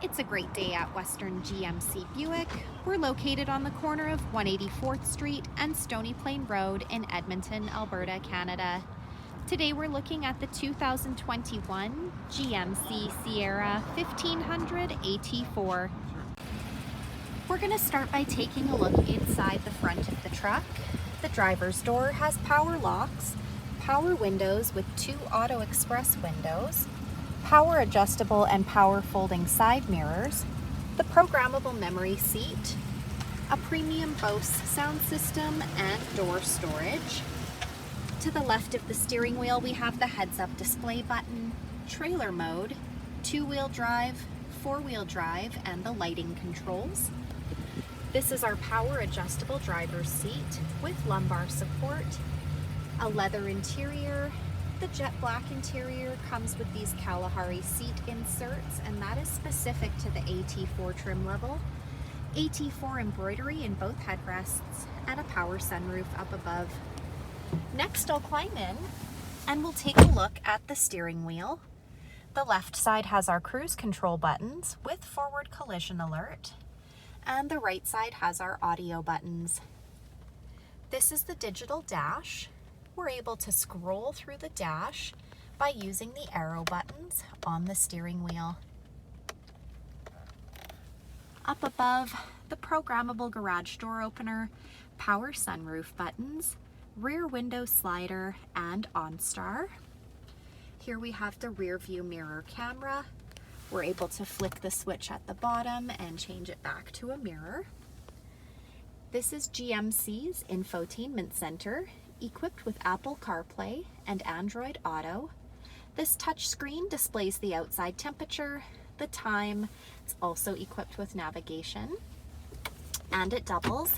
It's a great day at Western GMC Buick. We're located on the corner of 184th Street and Stony Plain Rd in Edmonton, Alberta, Canada. Today we're looking at the 2021 GMC Sierra 1500 AT4. We're going to start by taking a look inside the front of the truck. The driver's door has power locks, power windows with 2 auto express windows, power adjustable and power folding side mirrors, the programmable memory seat, a premium Bose sound system, and door storage. To the left of the steering wheel we have the heads-up display button, trailer mode, 2-wheel drive, 4-wheel drive, and the lighting controls. This is our power adjustable driver's seat with lumbar support, a leather interior. The jet black interior comes with these Kalahari seat inserts, and that is specific to the AT4 trim level. AT4 embroidery in both headrests and a power sunroof up above. Next, I'll climb in and we'll take a look at the steering wheel. The left side has our cruise control buttons with forward collision alert, and the right side has our audio buttons. This is the digital dash. We're able to scroll through the dash by using the arrow buttons on the steering wheel. Up above, the programmable garage door opener, power sunroof buttons, rear window slider, and OnStar. Here we have the rear view mirror camera. We're able to flick the switch at the bottom and change it back to a mirror. This is GMC's infotainment center, equipped with Apple CarPlay and Android Auto. This touchscreen displays the outside temperature, the time. It's also equipped with navigation, and it doubles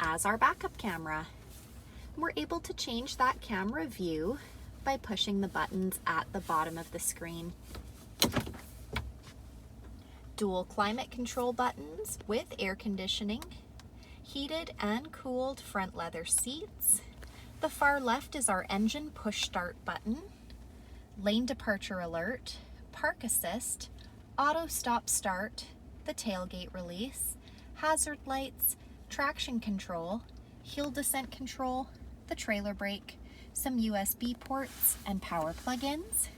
as our backup camera. We're able to change that camera view by pushing the buttons at the bottom of the screen. Dual climate control buttons with air conditioning, heated and cooled front leather seats. The far left is our engine push start button, lane departure alert, park assist, auto stop start, the tailgate release, hazard lights, traction control, hill descent control, the trailer brake, some USB ports and power plug-ins.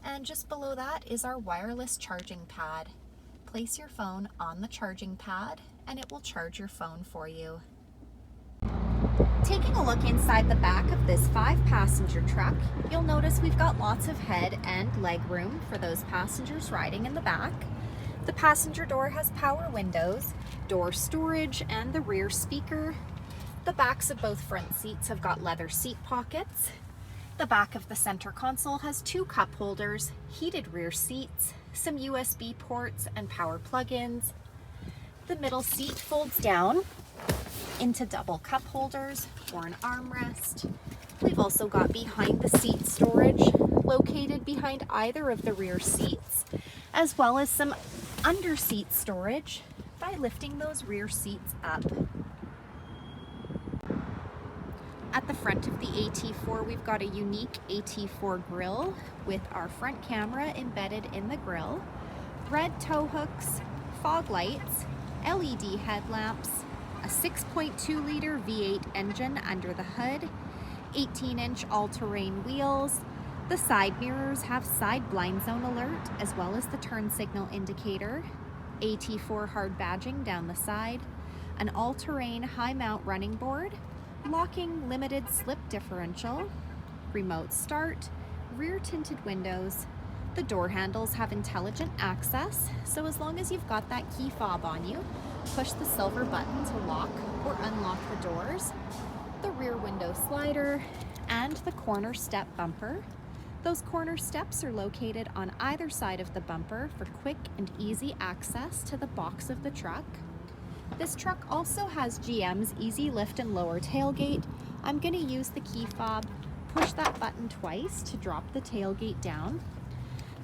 And just below that is our wireless charging pad. Place your phone on the charging pad and it will charge your phone for you. Taking a look inside the back of this 5-passenger truck, you'll notice we've got lots of head and leg room for those passengers riding in the back. The passenger door has power windows, door storage, and the rear speaker. The backs of both front seats have got leather seat pockets. The back of the center console has 2 cup holders, heated rear seats, some USB ports and power plug-ins. The middle seat folds down into double cup holders or an armrest. We've also got behind the seat storage located behind either of the rear seats, as well as some under seat storage by lifting those rear seats up. At the front of the AT4, we've got a unique AT4 grille with our front camera embedded in the grille, red tow hooks, fog lights, LED headlamps, a 6.2-liter V8 engine under the hood, 18-inch all-terrain wheels. The side mirrors have side blind zone alert as well as the turn signal indicator, AT4 hard badging down the side, an all-terrain high-mount running board, locking limited slip differential, remote start, rear tinted windows. The door handles have intelligent access, so as long as you've got that key fob on you, push the silver button to lock or unlock the doors. The rear window slider and the corner step bumper. Those corner steps are located on either side of the bumper for quick and easy access to the box of the truck. This truck also has GM's easy lift and lower tailgate. I'm going to use the key fob, push that button twice to drop the tailgate down.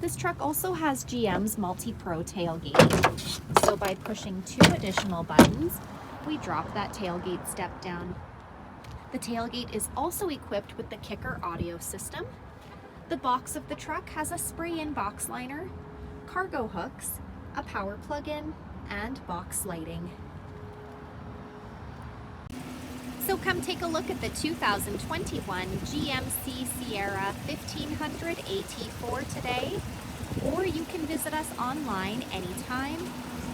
This truck also has GM's MultiPro tailgate. So by pushing 2 additional buttons, we drop that tailgate step down. The tailgate is also equipped with the Kicker audio system. The box of the truck has a spray-in box liner, cargo hooks, a power plug-in, and box lighting. So come take a look at the 2021 GMC Sierra 1500 AT4 today, or you can visit us online anytime,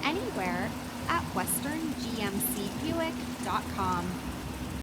anywhere at westerngmcbuick.com.